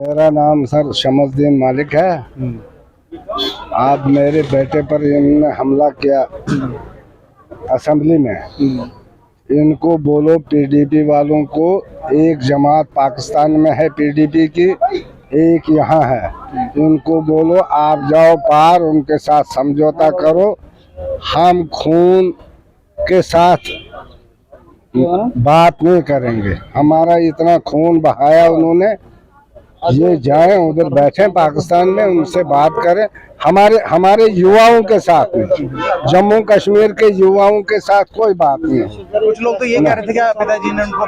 मेरा नाम सर शमसुद्दीन मालिक है। आज मेरे बेटे पर इन्होंने हमला किया असेंबली में। इनको बोलो पीडीपी वालों को, एक जमात पाकिस्तान में है पीडीपी की, एक यहाँ है। इनको बोलो आप जाओ पार, उनके साथ समझौता करो। हम खून के साथ बात नहीं करेंगे। हमारा इतना खून बहाया उन्होंने, ये जाएं उधर बैठे पाकिस्तान में, उनसे बात करें। हमारे युवाओं के साथ में, जम्मू कश्मीर के युवाओं के साथ कोई बात नहीं। कुछ लोग तो ये कह रहे थे कि पिताजी ने उनको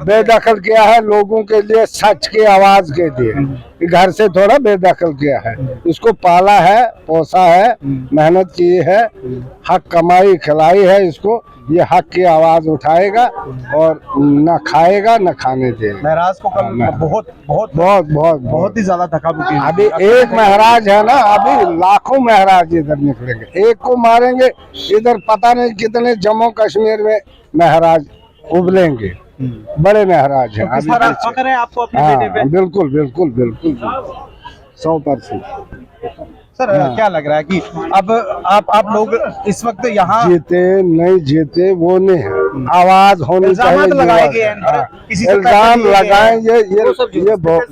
बेदखल किया है लोगों के लिए, सच की आवाज के लिए। घर से थोड़ा बेदखल किया है, इसको पाला है, पोसा है, मेहनत की है, हक कमाई खिलाई है इसको। ये हक की आवाज उठाएगा और न खाएगा न खाने देगा। महराज को कल बहुत ही ज्यादा धक्का-मुक्की। अभी एक महराज है ना, अभी लाखों महराज इधर निकलेंगे। एक को मारेंगे, इधर पता नहीं कितने जम्मू कश्मीर में महराज उबलेंगे। बड़े महराज हैं। अभी आपको अपने बेटे पे? बिल्कुल बिल्कुल बिल्कुल 100%। सर क्या लग रहा है कि अब आप लोग इस वक्त यहाँ जीते नहीं जीते वो नहीं है, आवाज होनी चाहिए। लगाए गए इल्जाम लगाएंगे, ये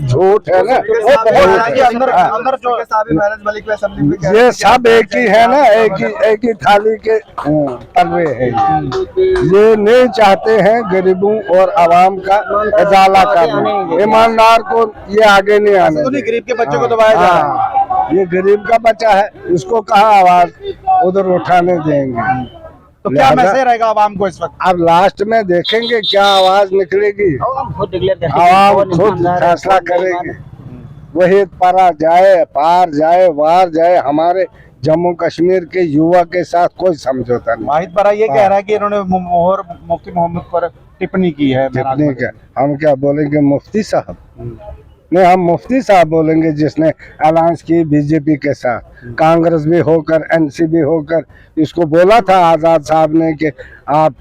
झूठ है ना। अंदर जो महराज मलिक पे असेंबली में ये सब एक ही है ना, एक ही थाली के तलवे हैं। ये नहीं चाहते हैं गरीबों और आवाम का उजाला करना। ईमानदार को ये आगे नहीं आने। गरीब के बच्चों को दबाया जा रहा है। ये गरीब का बच्चा है, इसको कहाँ आवाज उधर उठाने देंगे। तो क्या मैसेज रहेगा आवाम को इस वक्त? अब लास्ट में देखेंगे क्या आवाज निकलेगी। आवाम खुद फैसला करेगी। वही पारा जाए, पार जाए, वार जाए, हमारे जम्मू कश्मीर के युवा के साथ कोई समझौता नहीं। वाहिद पारा ये कह रहा है कि इन्होंने मुफ्ती मोहम्मद पर टिप्पणी की है। हम क्या बोलेंगे मुफ्ती साहब? नहीं, हम मुफ्ती साहब बोलेंगे जिसने अलायंस की बीजेपी के साथ। कांग्रेस भी होकर, एनसी भी होकर इसको बोला था आजाद साहब ने कि आप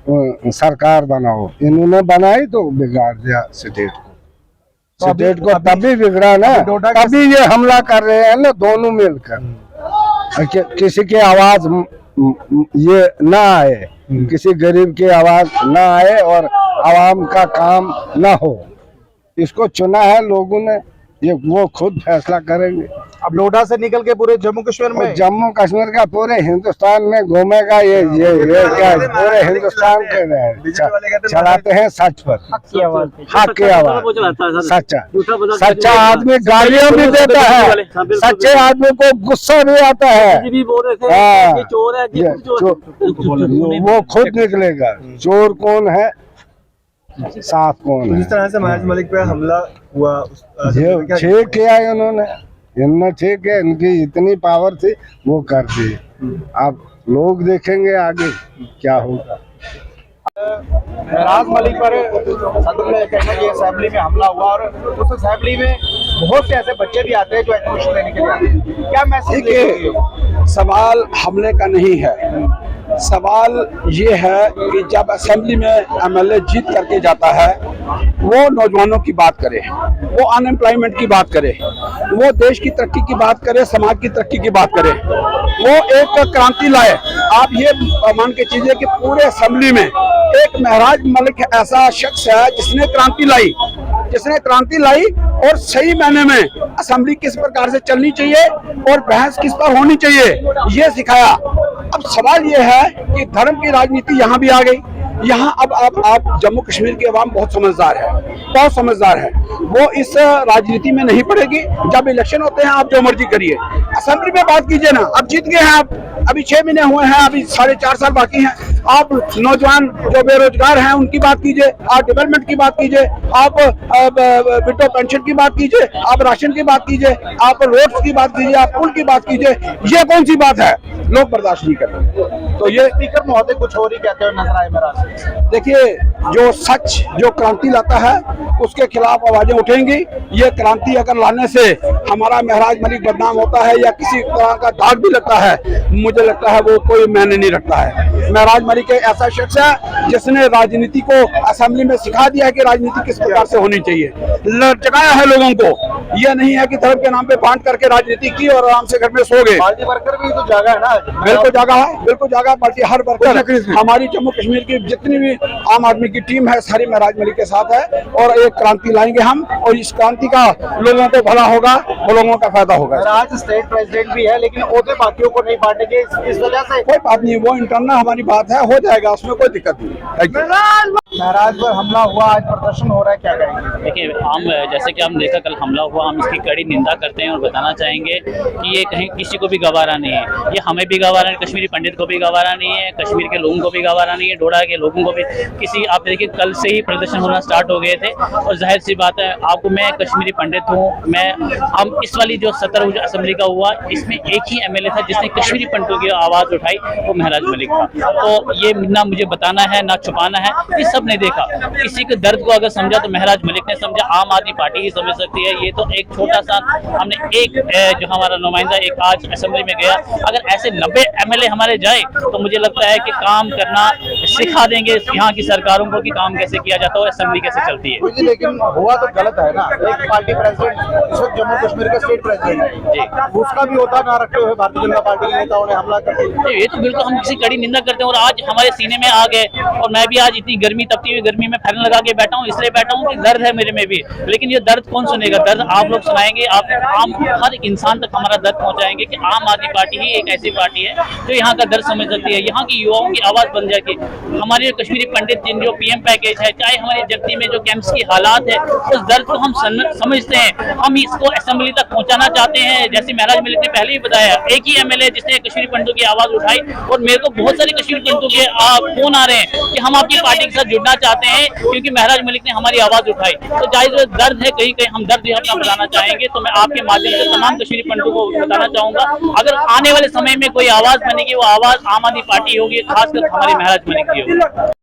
सरकार बनाओ। इन्होंने बनाई तो बिगाड़ दिया स्टेट को। स्टेट को तभी बिगड़ा ना, तभी ये हमला कर रहे हैं ना दोनों मिलकर। किसी की आवाज ये ना आए, किसी गरीब की आवाज ना आए और आवाम का काम ना हो। इसको चुना है लोगों ने, ये वो खुद फैसला करेंगे। अब लोढ़ा से निकल के पूरे जम्मू कश्मीर में, जम्मू कश्मीर का पूरे हिंदुस्तान में घूमेगा। ये क्या पूरे हिंदुस्तान के चलाते हैं सच पर, हक की आवाज। सच्चा आदमी गालियां भी देता है, सच्चे आदमी को गुस्सा भी आता है। वो खुद निकलेगा चोर कौन है, साफ कौन है। जिस तरह से महराज मलिक पे हमला हुआ, ठीक किया इन्होंने, इनने ठीक है। इनकी इतनी पावर थी, वो कर दी। अब लोग देखेंगे आगे क्या होगा। महराज मलिक पर असेंबली में हमला हुआ और उस असेंबली में बहुत से ऐसे बच्चे भी आते हैं जो एजुकेशन लेने के लिए आते हैं। क्या मैसेज? सवाल हमले का नहीं है, सवाल ये है कि जब असेंबली में एमएलए जीत करके जाता है, वो नौजवानों की बात करे, वो अनएम्प्लॉयमेंट की बात करे, वो देश की तरक्की की बात करे, समाज की तरक्की की बात करे, वो एक क्रांति लाए। आप ये मान के चीजिए कि पूरे असेंबली में एक महराज मलिक ऐसा शख्स है जिसने क्रांति लाई और सही मायने में असेंबली किस प्रकार से चलनी चाहिए और बहस किस पर होनी चाहिए, ये सिखाया। अब सवाल ये है कि धर्म की राजनीति यहाँ भी आ गई। यहाँ अब आप जम्मू कश्मीर के अवाम बहुत समझदार है, बहुत समझदार है। वो इस राजनीति में नहीं पड़ेगी। जब इलेक्शन होते हैं आप जो मर्जी करिए, असेंबली में बात कीजिए ना। अब जीत गए हैं आप, अभी 6 महीने हुए हैं, अभी 4.5 साल बाकी हैं। आप नौजवान जो बेरोजगार हैं उनकी बात कीजिए, आप डेवलपमेंट की बात कीजिए, आप विडो पेंशन की बात कीजिए, आप राशन की बात कीजिए, आप रोड्स की बात कीजिए, आप पुल की बात कीजिए। ये कौन सी बात है? लोग बर्दाश्त नहीं करते। तो ये स्पीकर महोदय कुछ और ही कहते हुए नजर आए मेरा। देखिए, जो सच, जो क्रांति लाता है उसके खिलाफ आवाजें उठेंगी। ये क्रांति अगर लाने से हमारा महराज मलिक बदनाम होता है या किसी तरह का दाग भी लगता है, मुझे लगता है वो कोई मायने नहीं रखता है। महराज मलिक एक ऐसा शख्स है जिसने राजनीति को असेंबली में सिखा दिया है कि राजनीति किस प्रकार से होनी चाहिए, लटकाया है लोगों को। ये नहीं है कि धर्म के नाम पे बांट करके राजनीति की और आराम से घर में सो गए। पार्टी वर्कर भी तो जागा है ना आज। बिल्कुल जगह है, बिल्कुल जगह है। पार्टी हर वर्कर, हमारी जम्मू कश्मीर की जितनी भी आम आदमी की टीम है सारी महराज मलिक के साथ है और एक क्रांति लाएंगे हम और इस क्रांति का लोगों को भला होगा, वो लोगों का फायदा होगा। आज स्टेट प्रेसिडेंट भी है लेकिन ओहदे बाकियों को नहीं बांटेंगे इस वजह से। कोई बात नहीं, वो इंटरनल हमारी बात है, हो जाएगा, उसमें कोई दिक्कत नहीं। महराज पर हमला हुआ, आज प्रदर्शन हो रहा है, क्या कहेंगे? देखिए, हम जैसे कि हम देखा कल हमला हुआ, हम इसकी कड़ी निंदा करते हैं और बताना चाहेंगे कि ये कहीं किसी को भी गवारा नहीं है। ये हमें भी गवारा नहीं, कश्मीरी पंडित को भी गवारा नहीं है, कश्मीर के लोगों को भी गवारा नहीं है, डोडा के लोगों को भी किसी। आप देखिए कल से ही प्रदर्शन होना स्टार्ट हो गए थे और जाहिर सी बात है, आपको मैं कश्मीरी पंडित हूँ, हम इस वाली जो 17 जो असेंबली का हुआ इसमें एक ही एमएलए था जिसने कश्मीरी पंडितों की आवाज़ उठाई, वो महराज मलिक था। तो ये ना मुझे बताना है ना छुपाना है, ये सब ने देखा। किसी के दर्द को अगर समझा तो महराज मलिक ने समझा, आम आदमी पार्टी ही समझ सकती है। ये तो एक छोटा सा हमने एक जो हमारा नुमाइंदा एक आज असेंबली में गया, अगर ऐसे 90 एमएलए हमारे जाए तो मुझे लगता है कि काम करना सिखा देंगे यहाँ की सरकारों को कि काम कैसे किया जाता है, असेंबली कैसे चलती है। जी, लेकिन हुआ तो गलत है ना। एक पार्टी प्रेसिडेंट इस वक्त जम्मू कश्मीर का स्टेट प्रेसिडेंट है जी, उसका भी होता ना रखते हुए भारतीय जनता पार्टी के नेताओं ने हमला कर दिया। ये तो बिल्कुल हम किसी कड़ी निंदा करते हैं और आज हमारे सीने में आ गए। और मैं भी आज इतनी गर्मी, तपती हुई गर्मी में फैन लगा के बैठा हूँ, इसलिए बैठा हूँ कि दर्द है मेरे में भी। लेकिन ये दर्द कौन सुनेगा? दर्द आप लोग सुनाएंगे, आप आम हर इंसान तक हमारा दर्द पहुंचाएंगे कि आम आदमी पार्टी ही एक ऐसी पार्टी है जो यहाँ का दर्द समझ सकती है, यहाँ की युवाओं की आवाज बन जाएगी। हमारे कश्मीरी पंडित जिन जो पीएम पैकेज है, चाहे हमारी जगती में जो कैंप्स की हालात है, उस दर्द को हम समझते हैं, हम इसको असेंबली तक पहुंचाना चाहते हैं। जैसे महराज मलिक ने पहले ही बताया, एक ही एमएलए जिसने कश्मीरी पंडितों की आवाज उठाई और मेरे को बहुत सारे कश्मीरी पंडितों के फोन आ रहे हैं कि हम आपकी पार्टी के साथ जुड़ना चाहते हैं क्योंकि महराज मलिक ने हमारी आवाज उठाई। तो जाहिर दर्द है, कहीं कहीं हम दर्द भी अपना बताना चाहेंगे। तो मैं आपके माध्यम से तमाम कश्मीरी पंडितों को बताना चाहूंगा, अगर आने वाले समय में कोई आवाज बनेगी वो आवाज आम आदमी पार्टी होगी, खासकर हमारी महराज मलिक की होगी।